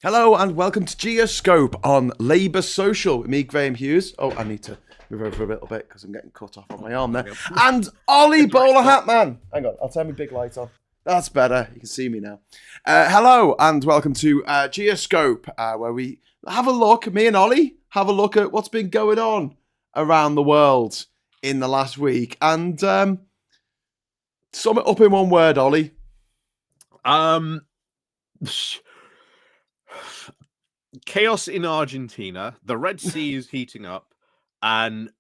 Hello and welcome to GEOSCOPE on Labour Social with me, Graham Hughes. Oh, I need to move over a little bit because I'm getting cut off on my arm there. And Ollie Bowler Hatman. Hang on, I'll turn my big light on. That's better. You can see me now. Hello and welcome to GEOSCOPE, where we have a look, me and Ollie, have a look at what's been going on around the world in the last week. And sum it up in one word, Ollie. Chaos in Argentina, the Red Sea is heating up, and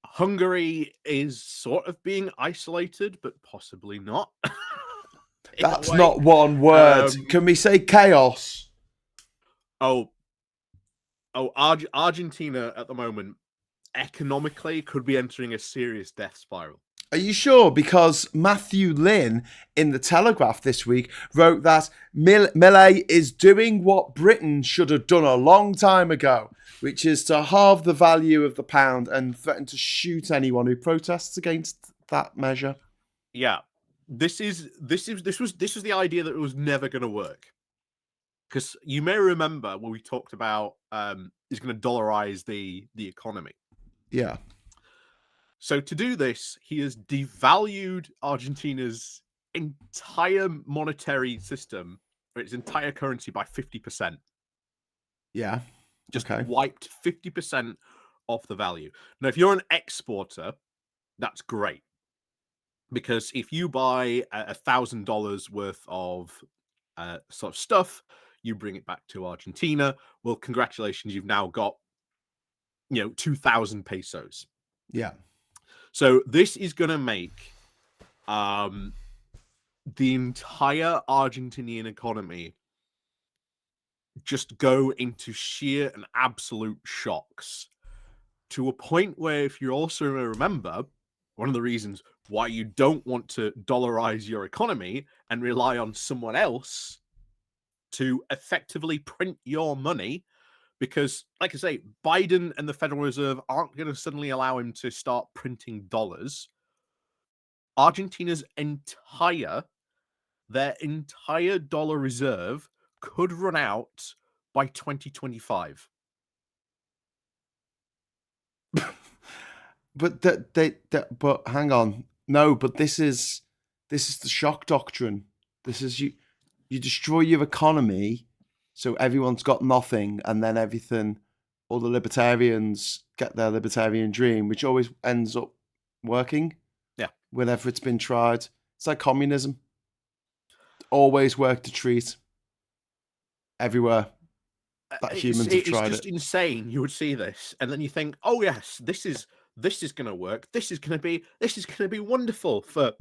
Hungary is sort of being isolated, but possibly not. That's not one word. Can we say chaos? Argentina at the moment, economically, could be entering a serious death spiral. Are you sure? Because Matthew Lynn in The Telegraph this week wrote that Milei is doing what Britain should have done a long time ago, which is to halve the value of the pound and threaten to shoot anyone who protests against that measure. Yeah, this was the idea that it was never going to work. Because you may remember when we talked about he's going to dollarize the economy. Yeah. So to do this, he has devalued Argentina's entire monetary system, or its entire currency, by 50%. Yeah. Just wiped 50% off the value. Now, if you're an exporter, that's great. Because if you buy $1,000 worth of sort of stuff, you bring it back to Argentina. Well, congratulations, you've now got 2,000 pesos. Yeah. So this is going to make the entire Argentinian economy just go into sheer and absolute shocks, to a point where, if you also remember, one of the reasons why you don't want to dollarize your economy and rely on someone else to effectively print your money, because, like I say, Biden and the Federal Reserve aren't going to suddenly allow him to start printing dollars. Argentina's entire dollar reserve could run out by 2025. But hang on. No, but this is the shock doctrine. This is you destroy your economy, so everyone's got nothing, and then all the libertarians get their libertarian dream, which always ends up working. Yeah. Whenever it's been tried. It's like communism. Always worked to treat everywhere that humans have tried it. It's just insane. You would see this, and then you think, oh yes, this is going to work. This is going to be wonderful for,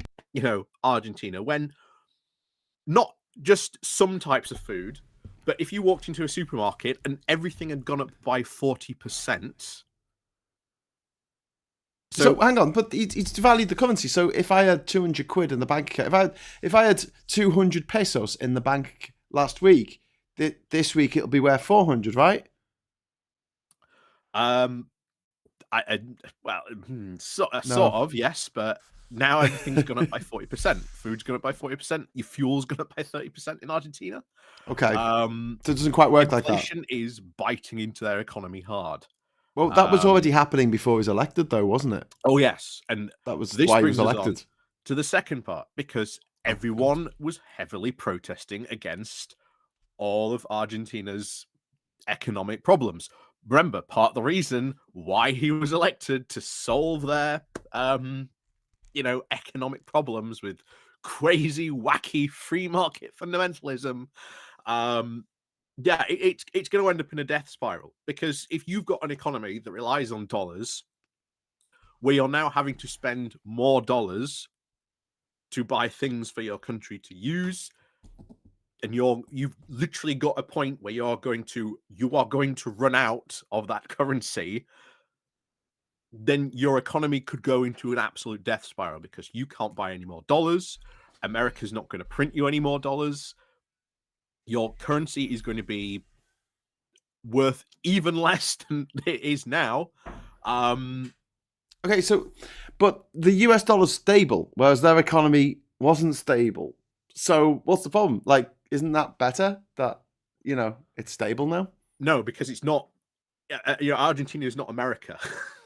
Argentina, when not just some types of food, but if you walked into a supermarket and everything had gone up by 40%. So hang on, but it's devalued the currency. So if I had 200 quid in the bank account, if I had 200 pesos in the bank last week, this week it'll be worth 400, right? Sort of, yes, but now everything's gone up by 40%. Food's gone up by 40%. Your fuel's gone up by 30% in Argentina. Okay. So it doesn't quite work like that. Inflation is biting into their economy hard. Well, that was already happening before he was elected, though, wasn't it? Oh, yes. And that was why he was elected. To the second part, because everyone was heavily protesting against all of Argentina's economic problems. Remember, part of the reason why he was elected, to solve their, economic problems with crazy, wacky free market fundamentalism. It's going to end up in a death spiral, because if you've got an economy that relies on dollars, where you're now having to spend more dollars to buy things for your country to use, and you've literally got a point where you are going to run out of that currency, then your economy could go into an absolute death spiral, because you can't buy any more dollars. America's not going to print you any more dollars. Your currency is going to be worth even less than it is now. Okay, so, but the US dollar's stable, whereas their economy wasn't stable. So what's the problem? Like, isn't that better that, it's stable now? No, because it's not. Argentina is not America.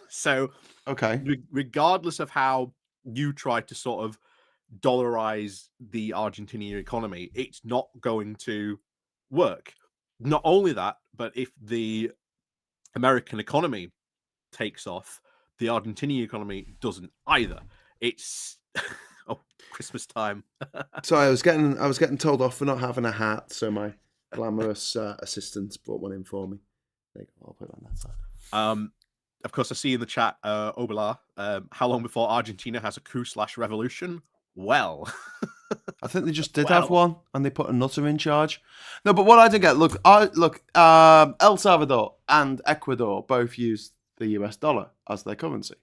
So, Okay. regardless of how you try to sort of dollarize the Argentinian economy, it's not going to work. Not only that, but if the American economy takes off, the Argentinian economy doesn't either. It's oh, Christmas time. Sorry, I was getting told off for not having a hat, so my glamorous assistant brought one in for me. There you go, I'll put it on that side. Of course, I see in the chat, Obala, how long before Argentina has a coup/revolution? Well, I think they just did have well, one, and they put a nutter in charge. No, but what I don't get, look, El Salvador and Ecuador both use the US dollar as their currency,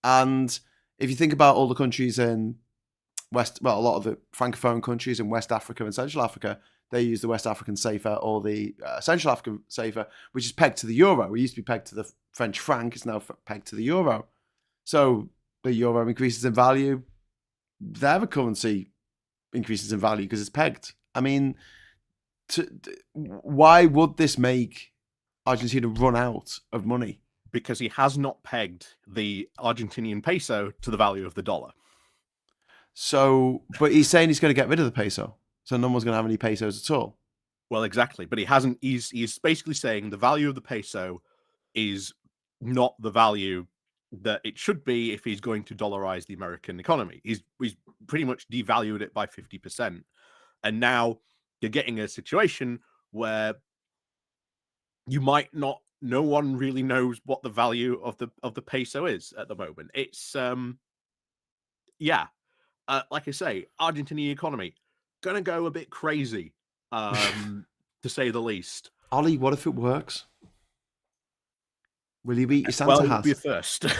and if you think about all the countries in a lot of the francophone countries in West Africa and Central Africa, they use the West African cipher or the Central African cipher, which is pegged to the euro. It used to be pegged to the French franc; it's now pegged to the euro. So the euro increases in value. Their currency increases in value because it's pegged. I mean, why would this make Argentina run out of money? because he has not pegged the Argentinian peso to the value of the dollar. So, but he's saying he's going to get rid of the peso, so no one's going to have any pesos at all. Well, exactly, but he hasn't. He's basically saying the value of the peso is not the value that it should be if he's going to dollarize the American economy. He's pretty much devalued it by 50%, and now you're getting a situation where you might not. No one really knows what the value of the peso is at the moment. It's yeah, like I say, Argentinian economy gonna go a bit crazy, to say the least. Ollie, what if it works? Will you beat your Well, Santa it would be a hat? first. It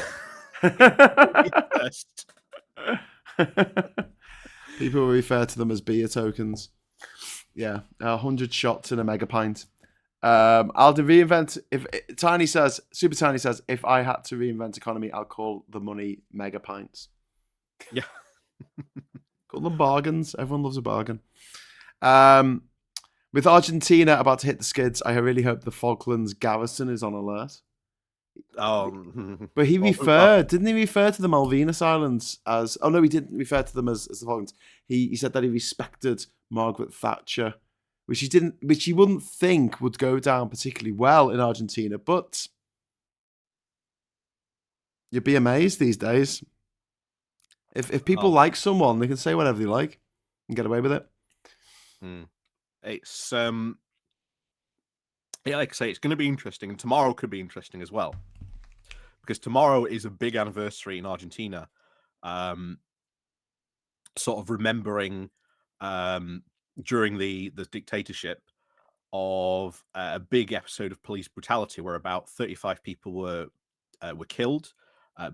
would be a first. People refer to them as beer tokens. Yeah, 100 shots in a mega pint. I'll reinvent. If Tiny says, Super Tiny says, if I had to reinvent economy, I'll call the money mega pints. Yeah. Call them bargains. Everyone loves a bargain. With Argentina about to hit the skids, I really hope the Falklands garrison is on alert. But he didn't he refer to the Malvinas Islands as? Oh no, he didn't refer to them as the Falklands. He said that he respected Margaret Thatcher, which he wouldn't think would go down particularly well in Argentina. But you'd be amazed these days. If people like someone, they can say whatever they like and get away with it. It's yeah, like I say, it's going to be interesting, and tomorrow could be interesting as well, because tomorrow is a big anniversary in Argentina. Sort of remembering during the dictatorship of a big episode of police brutality where about 35 people were killed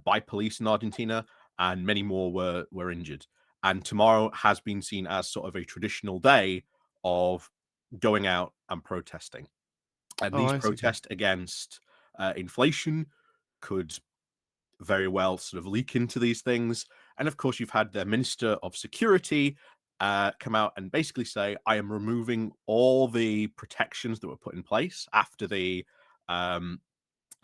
by police in Argentina, and many more were injured. And tomorrow has been seen as sort of a traditional day of going out and protesting. And these protests against inflation could very well sort of leak into these things. And of course, you've had the Minister of Security come out and basically say, I am removing all the protections that were put in place after the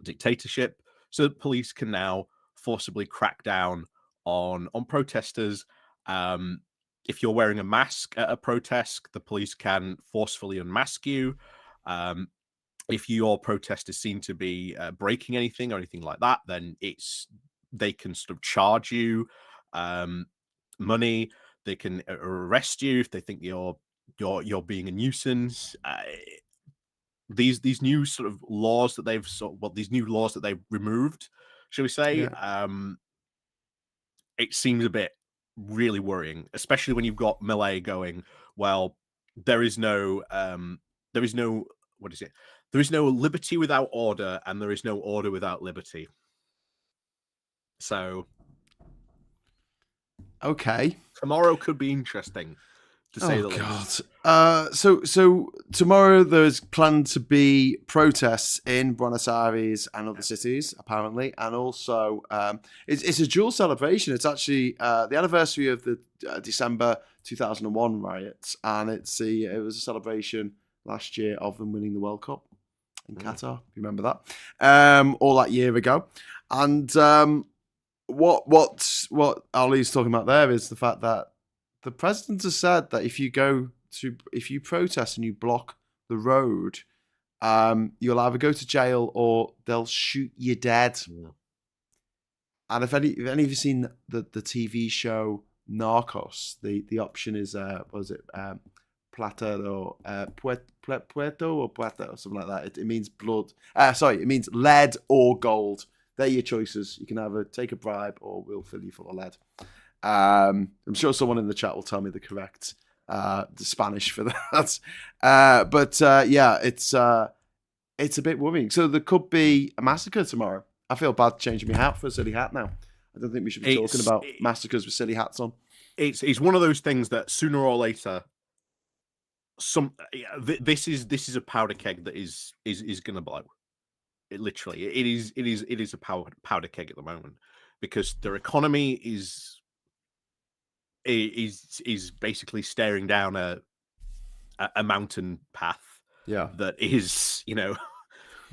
dictatorship, so that police can now forcibly crack down on protesters. If you're wearing a mask at a protest, the police can forcefully unmask you. If your protest is seen to be breaking anything or anything like that, then they can sort of charge you money. They can arrest you if they think you're being a nuisance. These new sort of laws that these new laws that they've removed, shall we say? It seems a bit really worrying, especially when you've got Milei going, well, there is no what is it? There is no liberty without order, and there is no order without liberty. So, okay, tomorrow could be interesting. to say Oh the least. God! So tomorrow there's planned to be protests in Buenos Aires and other cities, apparently, and also it's a dual celebration. It's actually the anniversary of the December 2001 riots, and it was a celebration last year of them winning the World Cup in Qatar. You remember that? All that year ago, and what Ollie's talking about there is the fact that the president has said that if you protest and you block the road, you'll either go to jail or they'll shoot you dead. Yeah. And if any of you seen the TV show Narcos, the option is what was it plata or puerto or plata or something like that. It means blood. It means lead or gold. They're your choices. You can either take a bribe or we'll fill you full of lead. I'm sure someone in the chat will tell me the correct the Spanish for that. Yeah, it's a bit worrying. So there could be a massacre tomorrow. I feel bad changing my hat for a silly hat now. I don't think we should be talking about massacres with silly hats on. It's one of those things that sooner or later, this is a powder keg that is going to blow. It literally it is a powder keg at the moment, because their economy is basically staring down a mountain path. Yeah, that is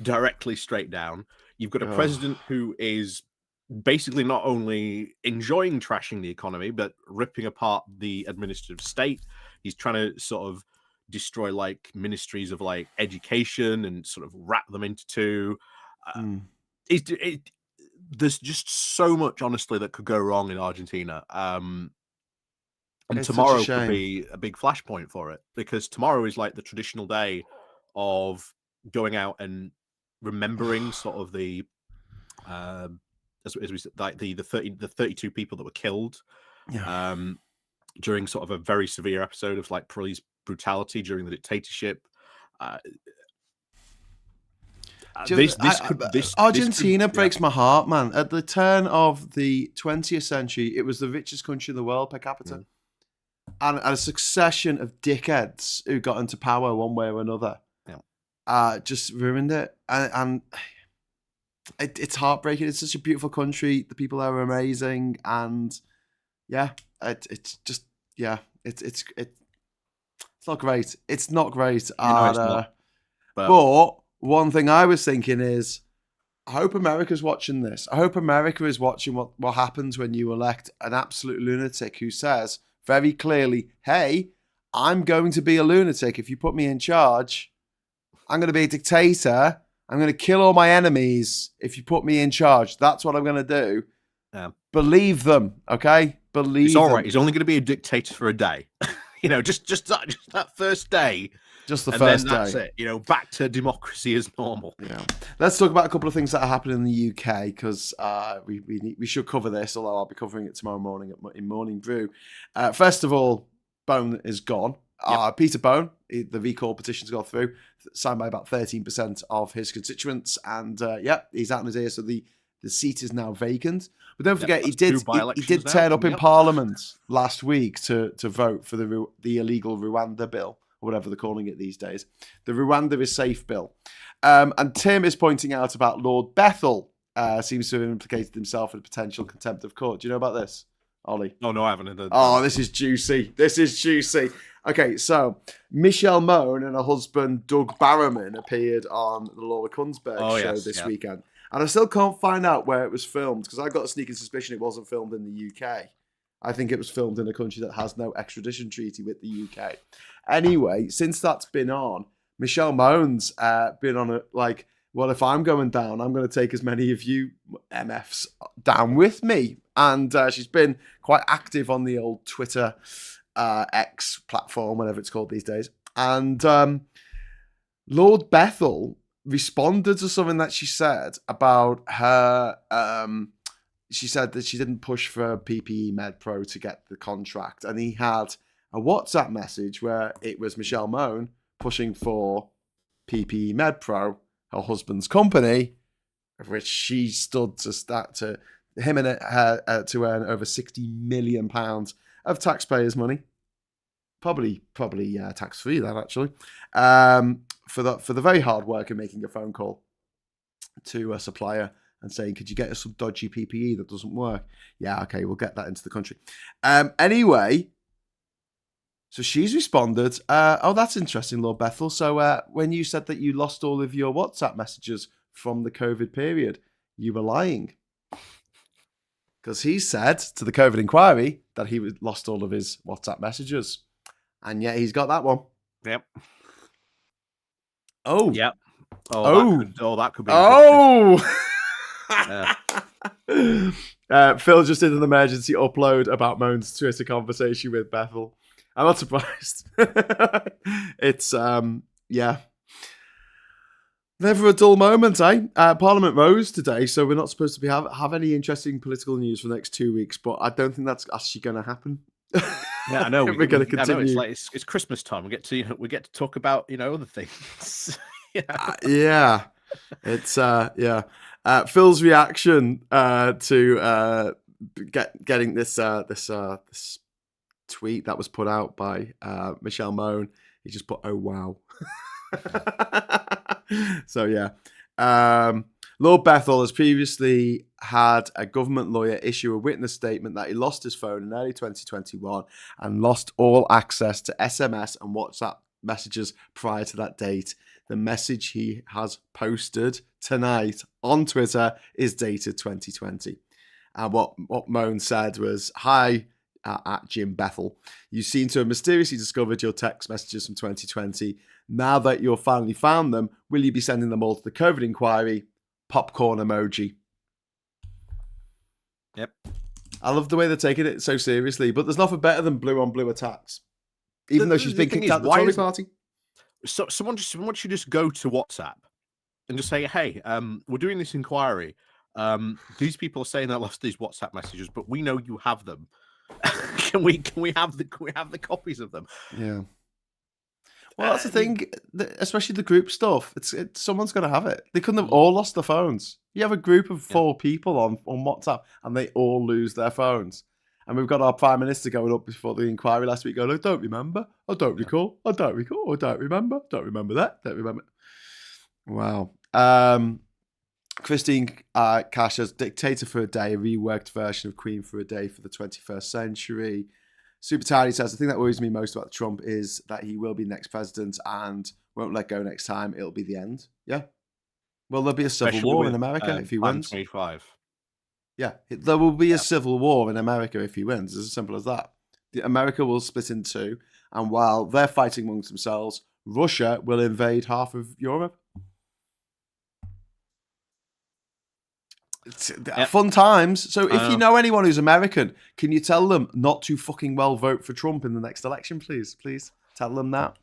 directly straight down. You've got a president who is basically not only enjoying trashing the economy but ripping apart the administrative state. He's trying to sort of destroy like ministries of like education and sort of wrap them into two. There's just so much, honestly, that could go wrong in Argentina. And it's tomorrow could be a big flashpoint for it, because tomorrow is like the traditional day of going out and remembering sort of the as we said, like the 32 people that were killed during sort of a very severe episode of like police brutality during the dictatorship. Argentina breaks my heart, man. At the turn of the 20th century, it was the richest country in the world per capita. And a succession of dickheads who got into power one way or another just ruined it. And it's heartbreaking. It's such a beautiful country. The people there are amazing. And it's not great. It's not great. It's not. But one thing I was thinking is, I hope America's watching this. I hope America is watching what happens when you elect an absolute lunatic who says very clearly, hey, I'm going to be a lunatic. If you put me in charge, I'm going to be a dictator. I'm going to kill all my enemies if you put me in charge. That's what I'm going to do. Yeah. Believe them, okay? Believe it's all them. Right. He's only going to be a dictator for a day. Just that first day. Just the first day. That's it. Back to democracy as normal. Yeah. Let's talk about a couple of things that are happening in the UK, because we should cover this, although I'll be covering it tomorrow morning in Morning Brew. First of all, Bone is gone. Yep. Peter Bone, the recall petition's gone through, signed by about 13% of his constituents, and he's out in his ear, so the seat is now vacant. But don't forget, he did turn up in Parliament last week to vote for the illegal Rwanda bill, or whatever they're calling it these days. The Rwanda is Safe bill. And Tim is pointing out about Lord Bethel seems to have implicated himself in potential contempt of court. Do you know about this, Ollie? Oh, no, I haven't. This is juicy. Okay, so Michelle Mone and her husband Doug Barrowman appeared on the Laura Kunsberg show this weekend. And I still can't find out where it was filmed, because I've got a sneaking suspicion it wasn't filmed in the UK. I think it was filmed in a country that has no extradition treaty with the UK. Anyway, since that's been on, Michelle Mone's been on it like, well, if I'm going down, I'm going to take as many of you MFs down with me. And she's been quite active on the old Twitter X platform, whatever it's called these days. And Lord Bethel responded to something that she said about her. She said that she didn't push for PPE MedPro to get the contract. And he had a WhatsApp message where it was Michelle Mone pushing for PPE MedPro, her husband's company, of which she stood to start to him and her to earn over £60 million of taxpayers' money. Probably tax free then actually. For the very hard work of making a phone call to a supplier and saying, could you get us some dodgy PPE that doesn't work? Yeah, okay, we'll get that into the country. Anyway, so she's responded. Oh, that's interesting, Lord Bethel. So when you said that you lost all of your WhatsApp messages from the COVID period, you were lying. Because he said to the COVID inquiry that he lost all of his WhatsApp messages. And yet he's got that one. Yep. Oh. Yep. That could be. Oh. Yeah. Phil just did an emergency upload about Moan's Twitter conversation with Bethel. I'm not surprised. It's yeah. Never a dull moment, eh? Parliament rose today, so we're not supposed to be have any interesting political news for the next 2 weeks, but I don't think that's actually going to happen. Yeah, I know. We're going to continue. I know, it's like it's Christmas time. We get to talk about other things. Yeah, it's yeah. Phil's reaction to getting this tweet that was put out by Michelle Moan. He just put, "Oh wow." So yeah, Lord Bethel has previously had a government lawyer issue a witness statement that he lost his phone in early 2021 and lost all access to SMS and WhatsApp messages prior to that date. The message he has posted tonight on Twitter is dated 2020. And what Moan said was, "Hi, at Jim Bethel. You seem to have mysteriously discovered your text messages from 2020. Now that you've finally found them, will you be sending them all to the COVID inquiry?" Popcorn emoji. Yep. I love the way they're taking it so seriously, but there's nothing better than blue on blue attacks. Even though she's been kicked out of the Tory party. So someone should just go to WhatsApp and just say, "Hey, we're doing this inquiry. These people are saying they lost these WhatsApp messages, but we know you have them. Can we have the copies of them?" Yeah. Well, that's the thing, especially the group stuff. It's someone's got to have it. They couldn't have all lost their phones. You have a group of 4 people on WhatsApp, and they all lose their phones. And we've got our Prime Minister going up before the inquiry last week going, "I don't remember. I don't recall. I don't recall. I don't remember. Don't remember that. Don't remember." Wow. Christine Cash has Dictator for a Day, a reworked version of Queen for a Day for the 21st century. Super Tiny says, "The thing that worries me most about Trump is that he will be next president and won't let go next time. It'll be the end." Yeah. Well, there'll be a civil war in America if he wins. 25. Yeah, there will be a civil war in America if he wins. It's as simple as that. America will split in two, and while they're fighting amongst themselves, Russia will invade half of Europe. It's fun times. So if you know anyone who's American, can you tell them not to fucking well vote for Trump in the next election, please? Please tell them that.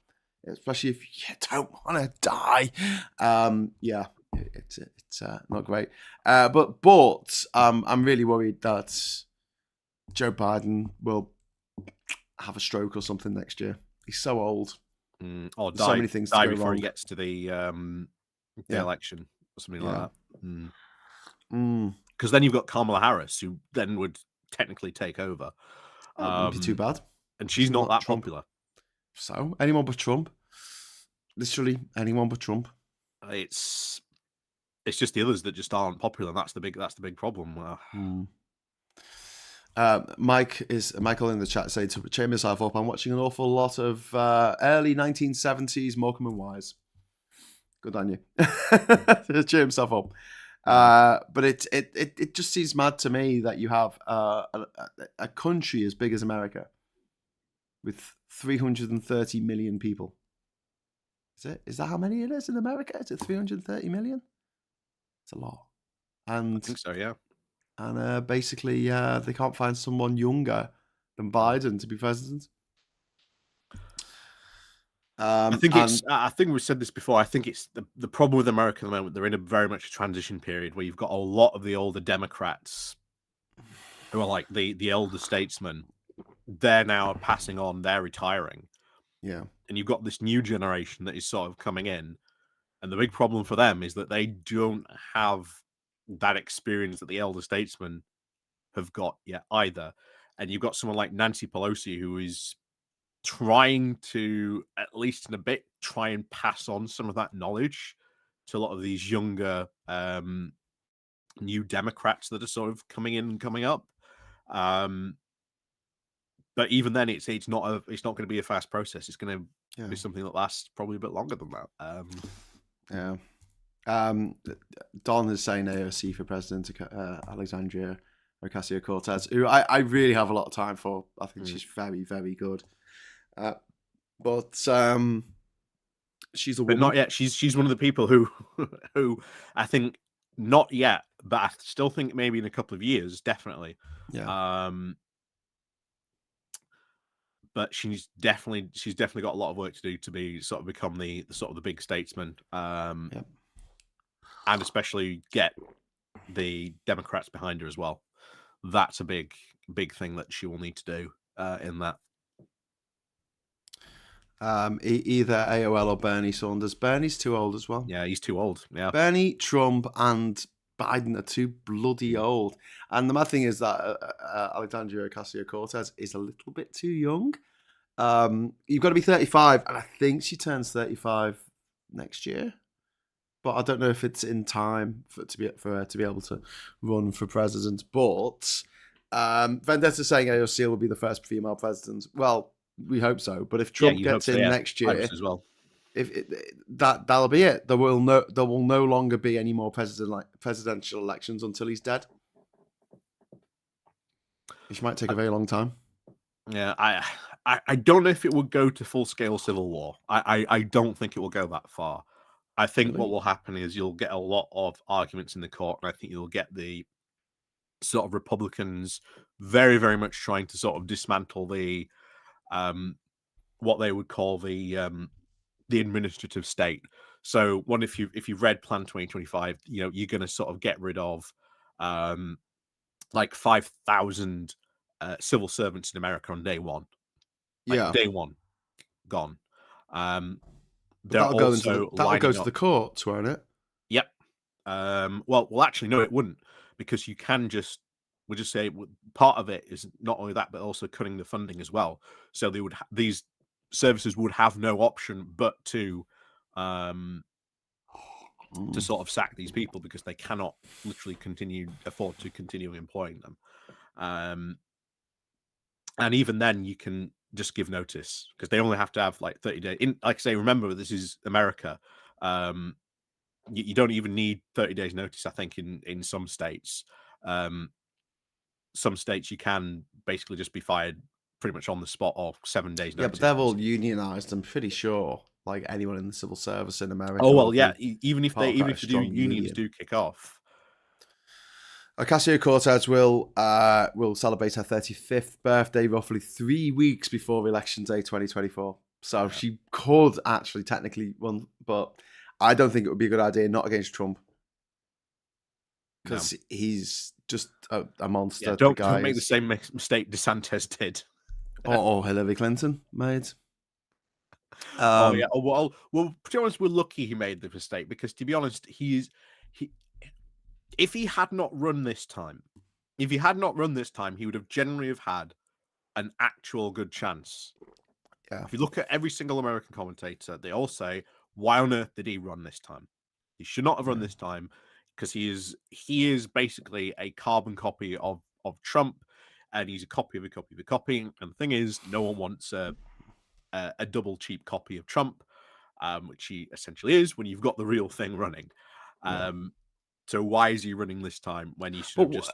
Especially if you don't want to die. Yeah, it's not great. But I'm really worried that Joe Biden will have a stroke or something next year. He's so old. Or so many things die to go before wrong. he gets to the election or something like that. Because then you've got Kamala Harris, who then would technically take over. Wouldn't be too bad. And she's not that Trump. popular. So anyone but Trump. Literally anyone but Trump. It's just the others that just aren't popular, and that's the big problem. Michael in the chat saying, to cheer myself up, I'm watching an awful lot of early 1970s Morecambe and Wise. Good on you. Cheer himself up. But it just seems mad to me that you have a country as big as America with 330 million people. Is that how many it is in America? Is it 330 million? It's a lot. And I think so, yeah. And basically, they can't find someone younger than Biden to be president. I think we've said this before. I think it's the problem with America at the moment. They're in a very much a transition period where you've got a lot of the older Democrats who are like the elder statesmen. They're now passing on. They're retiring. Yeah. And you've got this new generation that is sort of coming in. And the big problem for them is that they don't have that experience that the elder statesmen have got yet either. And you've got someone like Nancy Pelosi, who is trying to, at least in a bit, try and pass on some of that knowledge to a lot of these younger new Democrats that are sort of coming in and coming up. But even then, it's not going to be a fast process. It's going to be something that lasts probably a bit longer than that. Don is saying AOC for president, Alexandria Ocasio-Cortez, who I really have a lot of time for. I think she's very, very good. But she's a woman. But not yet. She's one of the people who I think not yet, but I still think maybe in a couple of years, definitely. Yeah. But she's definitely got a lot of work to do to be sort of become the sort of the big statesman, and especially get the Democrats behind her as well. That's a big thing that she will need to do in that. Either AOL or Bernie Sanders. Bernie's too old as well. Yeah, he's too old. Yeah, Bernie, Trump, and Biden are too bloody old. And the mad thing is that Alexandria Ocasio-Cortez is a little bit too young. You've got to be 35, and I think she turns 35 next year. But I don't know if it's in time for her to be able to run for president. But Vendetta's saying AOC will be the first female president. Well, we hope so. But if Trump gets in next year, as well, that'll be it. There will no longer be any more presidential elections until he's dead, which might take a very long time. Yeah, I don't know if it would go to full scale civil war. I don't think it will go that far. I think what will happen is you'll get a lot of arguments in the court, and I think you'll get the sort of Republicans very, very much trying to sort of dismantle the what they would call the administrative state. So, if you've read Plan 2025, you're going to sort of get rid of like 5,000 civil servants in America on day one. Day one, gone. That'll go to the courts, won't it? Yep. Well, actually, no, it wouldn't, because you can we'll just say part of it is not only that, but also cutting the funding as well. So these services would have no option but to sort of sack these people, because they cannot literally afford to continue employing them. And even then, you can just give notice, because they only have to have like 30 days. Like I say, remember, this is America. You don't even need 30 days notice, I think, in some states. Some states you can basically just be fired pretty much on the spot, or 7 days notice. Yeah, but they're all unionized, I'm pretty sure. Like anyone in the civil service in America. Oh, well, yeah. Even if the unions do kick off. Ocasio-Cortez will celebrate her 35th birthday roughly 3 weeks before Election Day 2024. So she could actually technically run, but I don't think it would be a good idea not against Trump, because he's just a monster. Yeah, don't make the same mistake DeSantis did. or Hillary Clinton made. Well, to be honest, we're lucky he made the mistake, because, to be honest, if he had not run this time, he would have generally had an actual good chance. Yeah. If you look at every single American commentator, they all say, why on earth did he run this time? He should not have run this time, because he is basically a carbon copy of Trump, and he's a copy of a copy of a copy. And the thing is, no one wants a double cheap copy of Trump, which he essentially is when you've got the real thing running. So why is he running this time when he should have just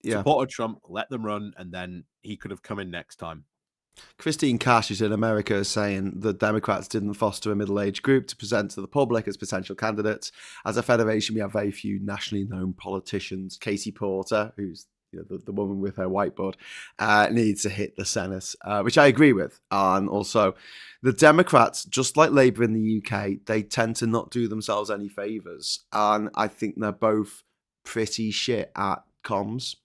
supported Trump, let them run, and then he could have come in next time? Christine Cash, who's in America, is saying the Democrats didn't foster a middle-aged group to present to the public as potential candidates. As a federation, we have very few nationally known politicians. Katie Porter, who's the woman with her whiteboard, needs to hit the Senate, which I agree with. And also, the Democrats, just like Labour in the UK, they tend to not do themselves any favours. And I think they're both pretty shit at comms.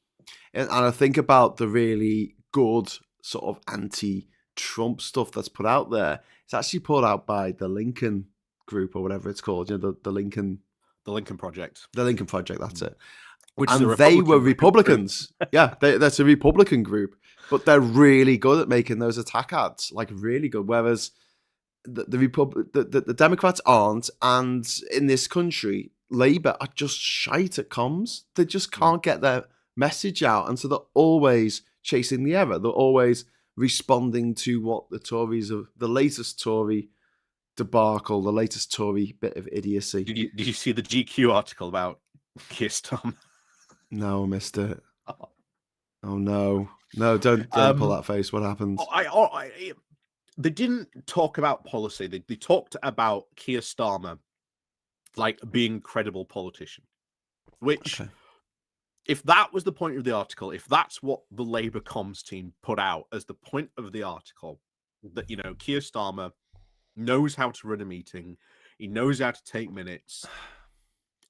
And I think about the really good sort of anti-Trump stuff that's put out there. It's actually put out by the Lincoln Group, or whatever it's called. The Lincoln Project. The Lincoln Project, that's it. Which is and a they were Republican Republicans. Yeah, that's a Republican group, but they're really good at making those attack ads, like really good. Whereas the Democrats aren't, and in this country, Labour are just shite at comms. They just can't get their message out, and so they're always chasing the error. They're always responding to what the Tories of the latest Tory debacle, the latest Tory bit of idiocy. Did you see the GQ article about Keir Starmer? No, I missed it. Oh no, don't pull that face. What happened? They didn't talk about policy. They talked about Keir Starmer like being a credible politician. Which, if that was the point of the article, if that's what the Labour comms team put out as the point of the article, that Keir Starmer knows how to run a meeting, he knows how to take minutes,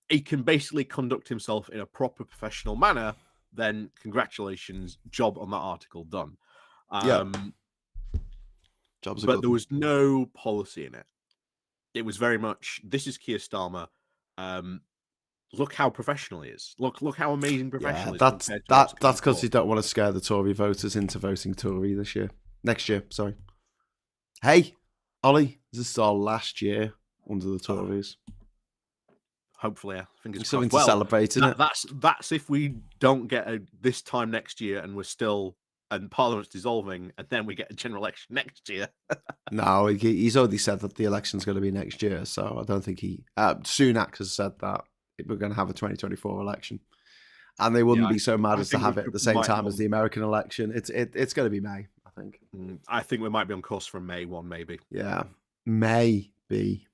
he can basically conduct himself in a proper professional manner, then congratulations, job on that article done. But there was no policy in it. It was very much, this is Keir Starmer. Look how professional he is. Look how amazing professional he is. That's because you don't want to scare the Tory voters into voting Tory next year. Sorry. Hey, Ollie, this is our last year under the Tories. Hopefully, I think it's something to celebrate, isn't it? That's if we don't get this time next year and we're still and Parliament's dissolving, and then we get a general election next year. No, he's already said that the election's going to be next year, so I don't think Sunak has said that we're going to have a 2024 election, and they wouldn't be so mad as to have it at the same time as the American election. It's going to be May, I think. I think we might be on course for May 1, maybe. Yeah, maybe.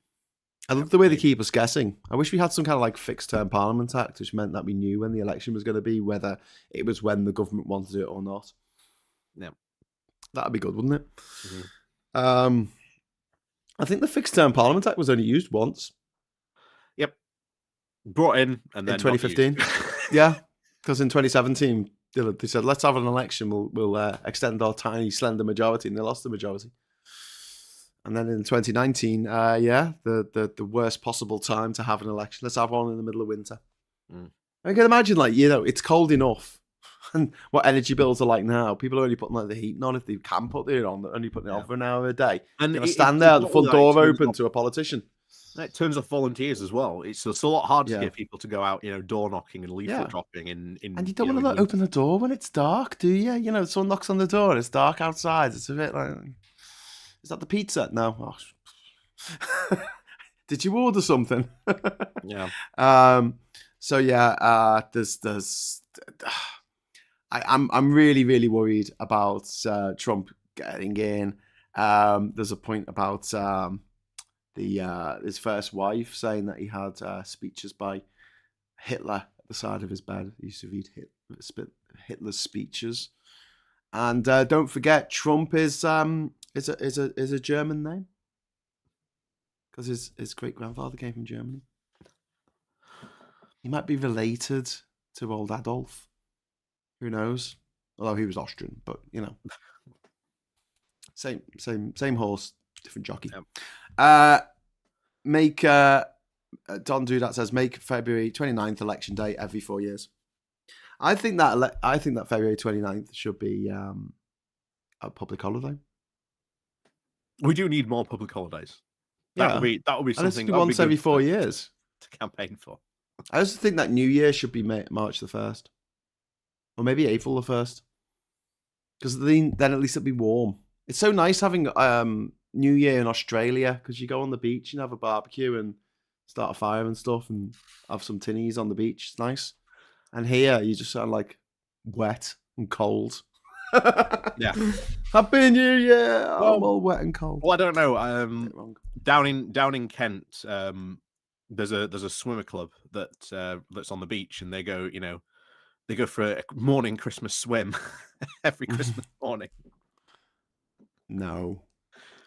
I love the way they keep us guessing. I wish we had some kind of like fixed term Parliament Act, which meant that we knew when the election was going to be, whether it was when the government wanted it or not. Yeah, that'd be good, wouldn't it? Mm-hmm. I think the fixed term Parliament Act was only used once. Yep, brought in and then in 2015. Yeah, because in 2017 they said let's have an election. We'll extend our tiny slender majority, and they lost the majority. And then in 2019, the worst possible time to have an election. Let's have one in the middle of winter. I can imagine, it's cold enough. And what energy bills are like now, people are only putting the heating on if they can put it on. They're only putting it on for an hour a day. And you stand there, the front door open to a politician. It turns off volunteers as well. It's a lot harder to get people to go out, door knocking and leaflet dropping. And you don't want to open the door when it's dark, do you? Someone knocks on the door and it's dark outside. It's a bit like, is that the pizza? No. Oh. Did you order something? Yeah. There's. I'm really, really worried about Trump getting in. There's a point about his first wife saying that he had speeches by Hitler at the side of his bed. He used to read Hitler's speeches. And don't forget, Trump is a German name because his great grandfather came from Germany. He might be related to old Adolf. Who knows? Although he was Austrian, but same horse, different jockey. Yep. Don Dudat says make February 29th election day every 4 years. I think that February 29th should be a public holiday. We do need more public holidays. That would be something. And once every 4 years to campaign for. I also think that New Year should be March the 1st. Or maybe April the 1st. Because then at least it'll be warm. It's so nice having New Year in Australia because you go on the beach and have a barbecue and start a fire and stuff and have some tinnies on the beach. It's nice. And here you just sound like wet and cold. Yeah. Happy New Year! I'm all wet and cold. Well, I don't know. Down in Kent, there's a swimmer club that's on the beach, and they go for a morning Christmas swim every Christmas morning. No.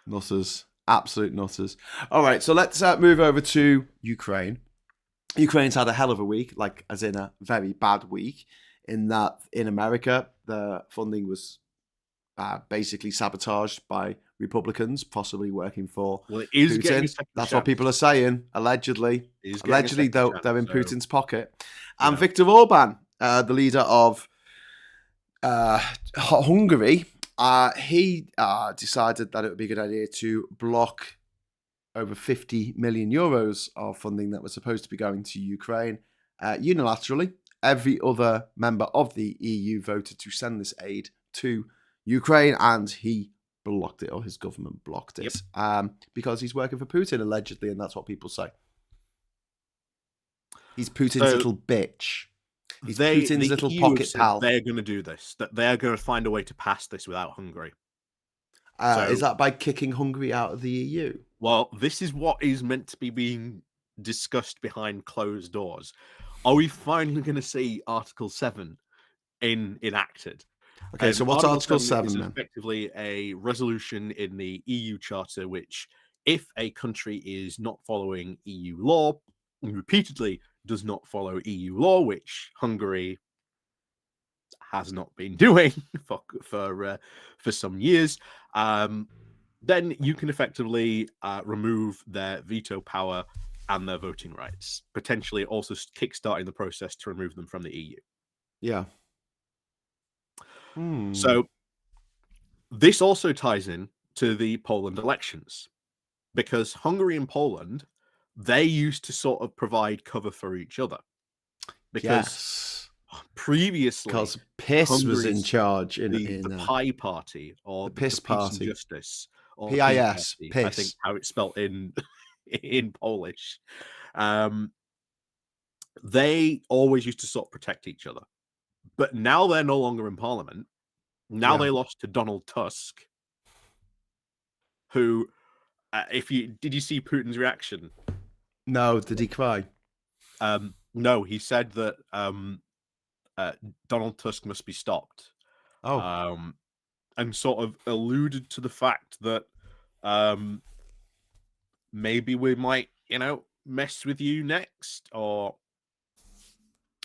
Nutters. Absolute nutters. All right, so let's move over to Ukraine. Ukraine's had a hell of a week, as in a very bad week, in that in America, the funding was basically sabotaged by Republicans, possibly working for Well, it is getting a Putin. second That's chance. what people are saying. Allegedly, It is getting a allegedly, second they're in chance, so, Putin's pocket. And yeah. Viktor Orban, the leader of Hungary, he decided that it would be a good idea to block over 50 million euros of funding that was supposed to be going to Ukraine unilaterally. Every other member of the EU voted to send this aid to Ukraine, and he blocked it, or his government blocked it, because he's working for Putin, allegedly, and that's what people say. He's Putin's little bitch. He's Putin's little EU pocket said pal. they're going to do this, that they're going to find a way to pass this without Hungary. Is that by kicking Hungary out of the EU? Well, this is what is meant to be being discussed behind closed doors. Are we finally going to see Article 7 enacted? Okay, so what's Article 7 is then? effectively a resolution in the EU Charter, which, if a country is not following EU law, and repeatedly does not follow EU law, which Hungary has not been doing for some years, then you can effectively remove their veto power and their voting rights, potentially also kickstarting the process to remove them from the EU. Yeah. So this also ties in to the Poland elections, because Hungary and Poland, they used to sort of provide cover for each other. Because previously, because PIS was in charge in the Pie Party, or the PIS Peace and Party, Justice, or PIS, PIS, PIS. I think how it's spelled in Polish. They always used to sort of protect each other, but now they're no longer in Parliament. Now they lost to Donald Tusk, who, did you see Putin's reaction? No, did he cry? No, he said that Donald Tusk must be stopped. And sort of alluded to the fact that maybe we might, mess with you next, or...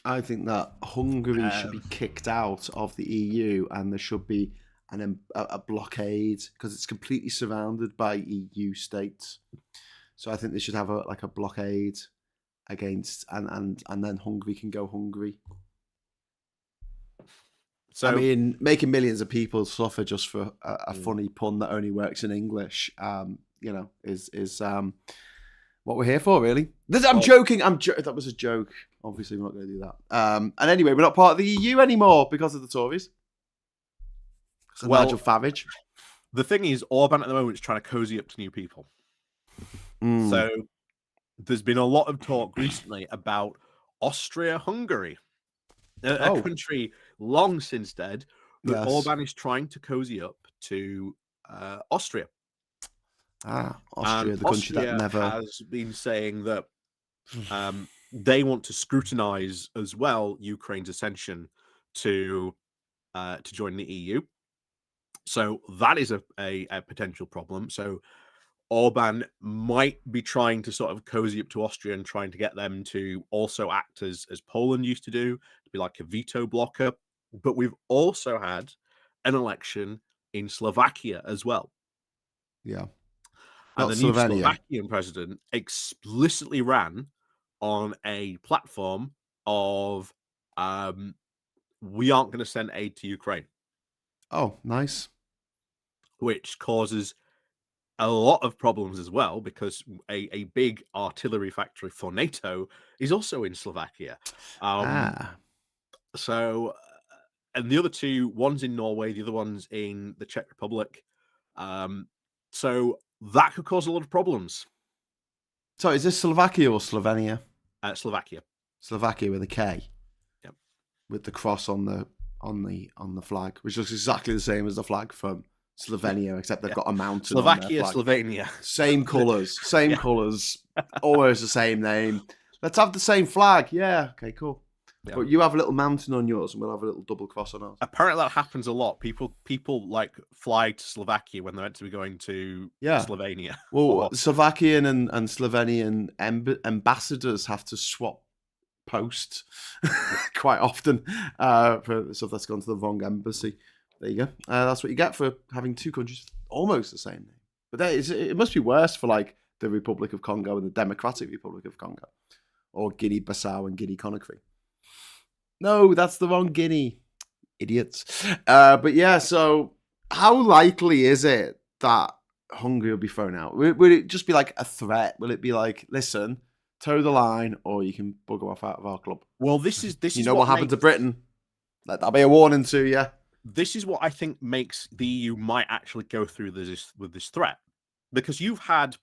I think that Hungary should be kicked out of the EU, and there should be a blockade, because it's completely surrounded by EU states. So I think they should have a blockade against, and then Hungary can go hungry. So, I mean, making millions of people suffer just for a funny pun that only works in English, is what we're here for, really. I'm joking. That was a joke. Obviously, we're not going to do that. And anyway, we're not part of the EU anymore because of the Tories. Nigel Farage. The thing is, Orban at the moment is trying to cozy up to new people. So there's been a lot of talk recently about Austria-Hungary, a country long since dead, but Orban is trying to cozy up to Austria. Austria, the country that never has been saying that they want to scrutinize as well Ukraine's ascension to join the EU. So that is a potential problem. So Orban might be trying to sort of cozy up to Austria and trying to get them to also act as Poland used to do, to be like a veto blocker. But we've also had an election in Slovakia as well. Yeah. And the new Slovakian president explicitly ran on a platform of we aren't going to send aid to Ukraine. Oh, nice. Which causes a lot of problems as well, because a big artillery factory for NATO is also in Slovakia. So, and the other two, one's in Norway, the other one's in the Czech Republic. So that could cause a lot of problems. So is this Slovakia or Slovenia? Slovakia. Slovakia with a K. Yep. With the cross on the flag, which looks exactly the same as the flag from Slovenia, except they've got a mountain. Slovakia, on their flag. Slovenia. Same colours, colours, always the same name. Let's have the same flag. Yeah, okay, cool. Yeah. But you have a little mountain on yours, and we'll have a little double cross on ours. Apparently, that happens a lot. People like fly to Slovakia when they're meant to be going to Slovenia. Well, Slovakian and Slovenian ambassadors have to swap posts quite often for stuff that's gone to the wrong embassy. There you go. That's what you get for having two countries almost the same name. But it must be worse for like the Republic of Congo and the Democratic Republic of Congo, or Guinea-Bissau and Guinea-Conakry. No, that's the wrong Guinea. Idiots. But yeah, so how likely is it that Hungary will be thrown out? Would it just be like a threat? Will it be like, listen, toe the line, or you can bugger off out of our club? Well, this is You know what happened to Britain? Let that be a warning to you. This is what I think makes the EU might actually go through with this threat, because you've had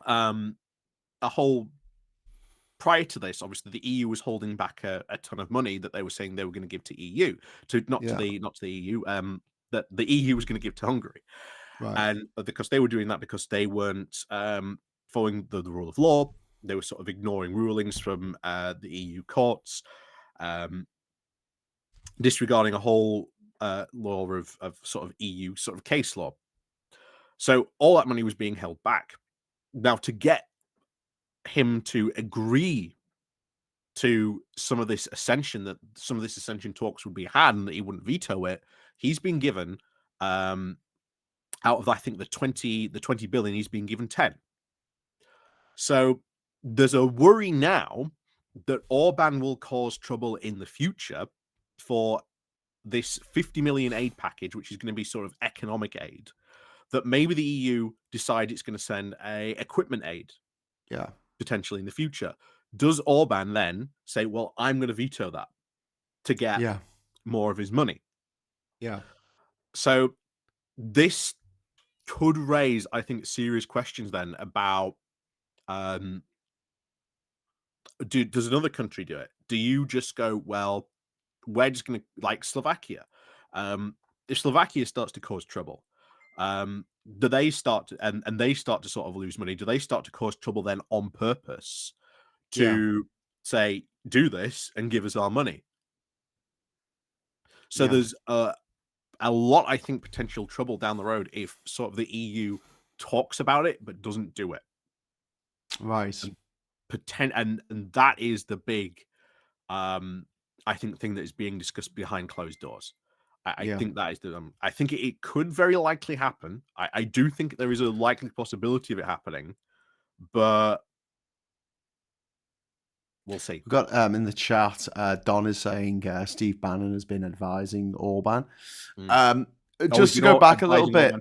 a whole prior to this. Obviously, the EU was holding back a ton of money that they were saying they were going to give to EU not to the EU. That the EU was going to give to Hungary, Right. and because they were doing that because they weren't following the rule of law. They were sort of ignoring rulings from the EU courts, disregarding a whole law of sort of EU sort of case law. So all that money was being held back. Now, to get him to agree to some of this ascension talks would be had, and that he wouldn't veto it, he's been given out of, I think, the 20 billion, he's been given 10. So there's a worry now that Orban will cause trouble in the future for this 50 million aid package, which is going to be sort of economic aid, that maybe the EU decide it's going to send a equipment aid, potentially in the future. Does Orban then say, well, I'm going to veto that to get more of his money? Yeah. So this could raise, I think, serious questions then about does another country do it? Do you just go, well, we're just going to, like Slovakia? If Slovakia starts to cause trouble, do they start to, and they start to sort of lose money? Do they start to cause trouble then on purpose to say, do this and give us our money? So there's a lot, I think, potential trouble down the road if sort of the EU talks about it but doesn't do it. Right. And that is the big, I think, thing that is being discussed behind closed doors. I think that is I think it could very likely happen. I do think there is a likely possibility of it happening, but we'll see. We've got in the chat, Don is saying Steve Bannon has been advising Orban. Just to go back a little bit.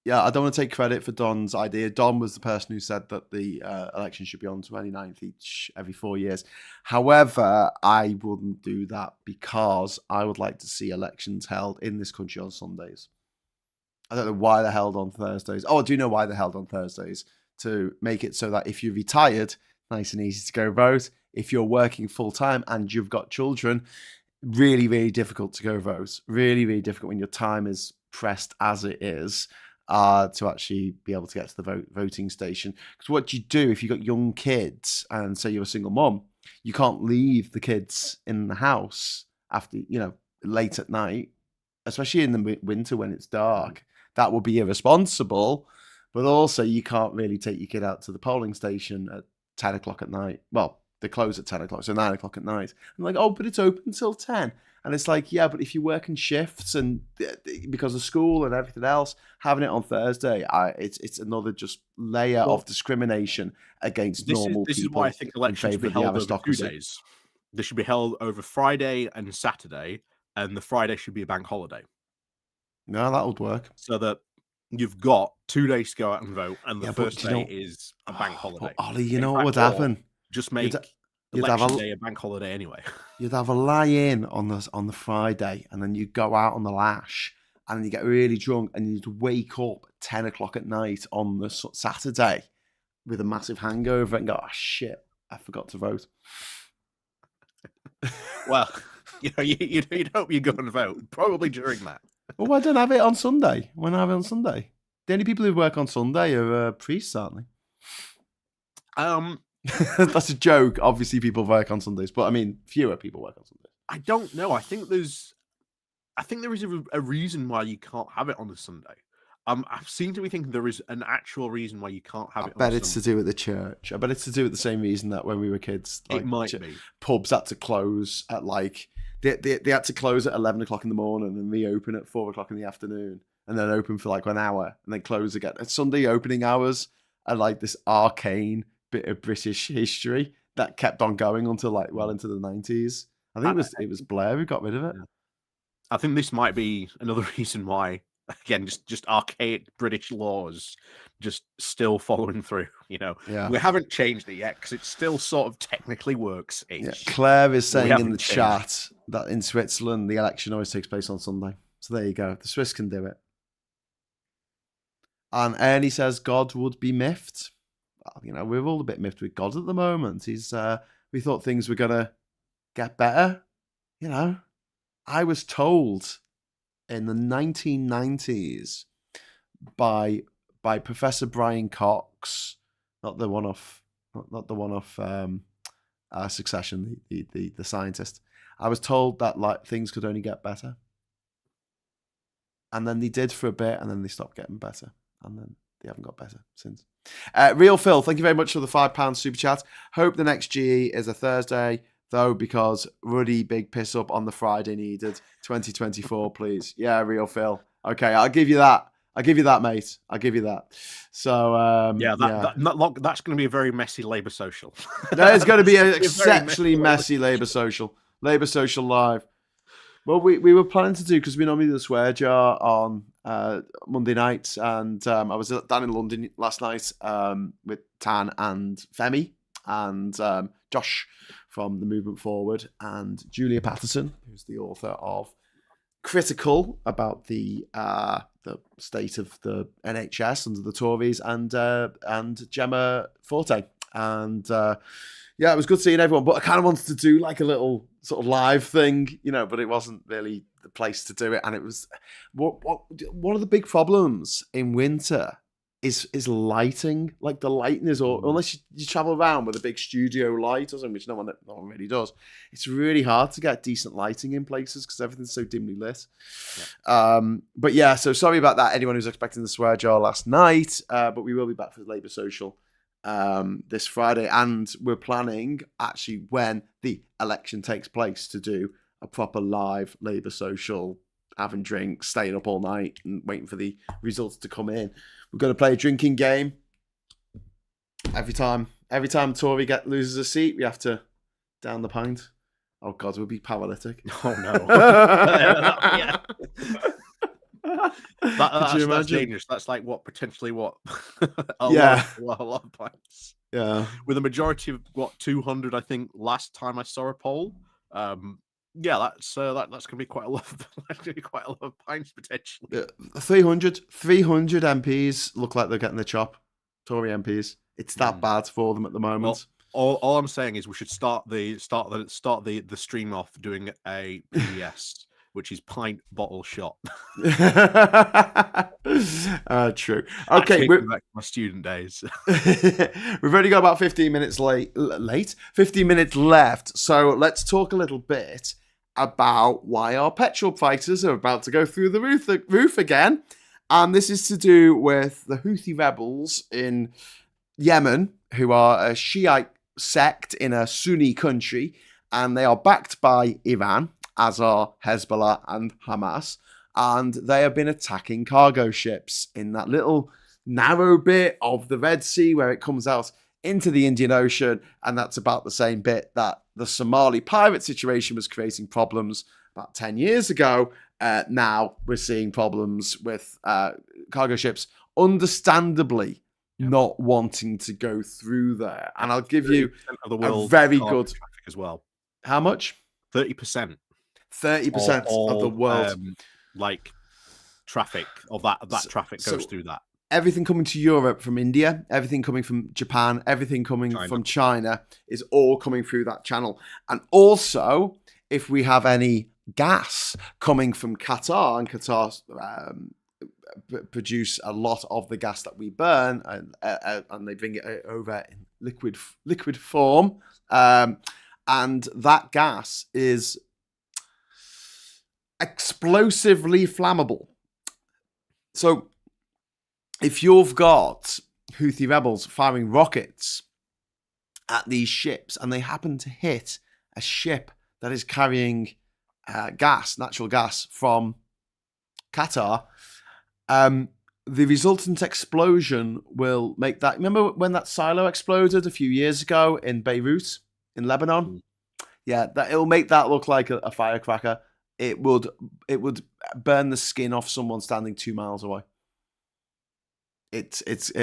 Yeah, I don't want to take credit for Don's idea. Don was the person who said that the election should be on 29th every 4 years. However, I wouldn't do that because I would like to see elections held in this country on Sundays. I don't know why they're held on Thursdays. Oh, I do know why they're held on Thursdays. To make it so that if you're retired, nice and easy to go vote. If you're working full-time and you've got children, really, really difficult to go vote. Really, really difficult when your time is pressed as it is. To actually be able to get to the voting station. Because what you do if you've got young kids and say you're a single mom, you can't leave the kids in the house after, late at night, especially in the winter when it's dark. That would be irresponsible. But also you can't really take your kid out to the polling station at 10 o'clock at night. Well, they close at 10 o'clock, so 9 o'clock at night. I'm like, oh, but it's open until 10. And it's like, yeah, but if you work in shifts and because of school and everything else, having it on Thursday, it's another just layer of discrimination against normal people. This is why I think elections should be held over 2 days. They should be held over Friday and Saturday, and the Friday should be a bank holiday. No, that would work. So that you've got 2 days to go out and vote, and the first day is a bank holiday. Ollie, you know what would happen? Just make election day a bank holiday anyway. You'd have a lie-in on the Friday, and then you go out on the lash, and then you get really drunk, and you'd wake up at 10 o'clock at night on the Saturday with a massive hangover and go, oh, shit, I forgot to vote. Well, you'd hope you go and vote, probably during that. Well, why don't I have it on Sunday? Why not have it on Sunday? The only people who work on Sunday are priests, aren't they? That's a joke. Obviously, people work on Sundays, but I mean, fewer people work on Sundays. I don't know. I think there is a reason why you can't have it on a Sunday. I seem to be thinking there is an actual reason why you can't have it. I bet it's to do with the church. I bet it's to do with the same reason that when we were kids, it might be. Pubs had to close at they had to close at 11 o'clock in the morning and reopen at 4 o'clock in the afternoon. and then open for like an hour and then close again. And Sunday opening hours are like this arcane bit of British history that kept on going until like well into the 90s. I think it was Blair who got rid of it. I think this might be another reason why, again, just archaic British laws just still following through. You know, we haven't changed it yet because it still sort of technically works. Yeah. Claire is saying in the chat that in Switzerland the election always takes place on Sunday. So there you go. The Swiss can do it. And Ernie says God would be miffed. Well, you know, we're all a bit miffed with God at the moment. We thought things were gonna get better. You know, I was told in the 1990s by Professor Brian Cox, not the one off Succession, the scientist. I was told that like things could only get better, and then they did for a bit, and then they stopped getting better, and then they haven't got better since. Real Phil, thank you very much for the £5 super chat. Hope the next GE is a Thursday, though, because Ruddy big piss up on the Friday needed. 2024, please. Yeah, Real Phil. Okay, I'll give you that. Mate. I'll give you that. So that's going to be a very messy Labour social. That is going to be an exceptionally messy Labour social. Labour social live. Well, we were planning to do, because we normally do the swear jar on Monday nights, and I was down in London last night with Tan and Femi and Josh from the Movement Forward and Julia Patterson, who's the author of Critical, about the state of the NHS under the Tories, and Gemma Forte. And yeah, it was good seeing everyone, but I kind of wanted to do like a little sort of live thing, you know, but it wasn't really the place to do it. And it was one of the big problems in winter is lighting. Like the lighting is all, unless you travel around with a big studio light or something, which no one really does. It's really hard to get decent lighting in places because everything's so dimly lit. Yeah. But yeah, so sorry about that. Anyone who's expecting the swear jar last night, but we will be back for the Labour Social this Friday, and we're planning actually when the election takes place to do a proper live Labour Social, having drinks, staying up all night and waiting for the results to come in. We're going to play a drinking game. Every time Tory loses a seat, we have to down the pint. Oh God, we'll be paralytic. Oh no. Yeah. That's dangerous. That's like potentially a lot of pints. Yeah. With a majority of 200, I think last time I saw a poll. Yeah, that's gonna be quite a lot. That's gonna be quite a lot of pints potentially. 300 MPs look like they're getting the chop. Tory MPs. It's that bad for them at the moment. Well, all I'm saying is we should start the stream off doing a PBS, which is pint bottle shot. True. Okay, we're back to my student days. We've only got about 15 minutes 15 minutes left. So let's talk a little bit about why our petrol prices are about to go through the roof again. And this is to do with the Houthi rebels in Yemen, who are a Shiite sect in a Sunni country, and they are backed by Iran, as are Hezbollah and Hamas, and they have been attacking cargo ships in that little narrow bit of the Red Sea where it comes out into the Indian Ocean, and that's about the same bit that the Somali pirate situation was creating problems about 10 years ago. Now we're seeing problems with cargo ships, understandably not wanting to go through there. And I'll give you a very good traffic as well. How much? 30%. 30% of the world, like traffic of that traffic goes through that. Everything coming to Europe from India, everything coming from Japan, everything coming from China is all coming through that channel. And also, if we have any gas coming from Qatar, and Qatar produce a lot of the gas that we burn, and they bring it over in liquid form, and that gas is explosively flammable. So if you've got Houthi rebels firing rockets at these ships and they happen to hit a ship that is carrying natural gas from Qatar, The resultant explosion will make that. Remember when that silo exploded a few years ago in Beirut, in Lebanon? Mm. Yeah, that it'll make that look like a firecracker. It would burn the skin off someone standing 2 miles away. It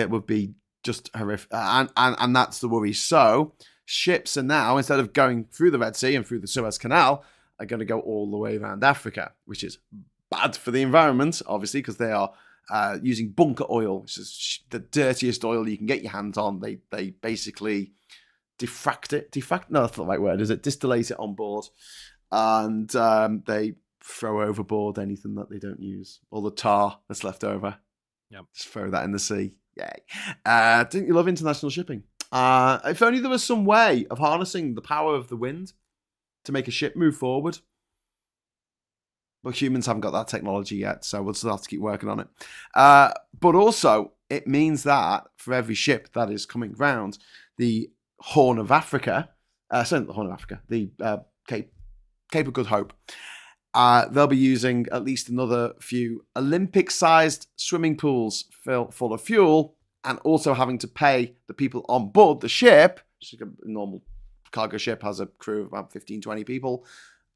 would be just horrific, and that's the worry. So ships are now, instead of going through the Red Sea and through the Suez Canal, are going to go all the way around Africa, which is bad for the environment, obviously, because they are using bunker oil, which is the dirtiest oil you can get your hands on. They basically diffract it. No, that's not the right word, is it? Distillate it on board, and they throw overboard anything that they don't use, all the tar that's left over. Yep. Just throw that in the sea. Yay. Didn't you love international shipping? If only there was some way of harnessing the power of the wind to make a ship move forward. But humans haven't got that technology yet, so we'll still have to keep working on it. But also, it means that for every ship that is coming round, the Horn of Africa, the Cape of Good Hope, they'll be using at least another few Olympic-sized swimming pools full of fuel, and also having to pay the people on board the ship. A normal cargo ship has a crew of about 15, 20 people.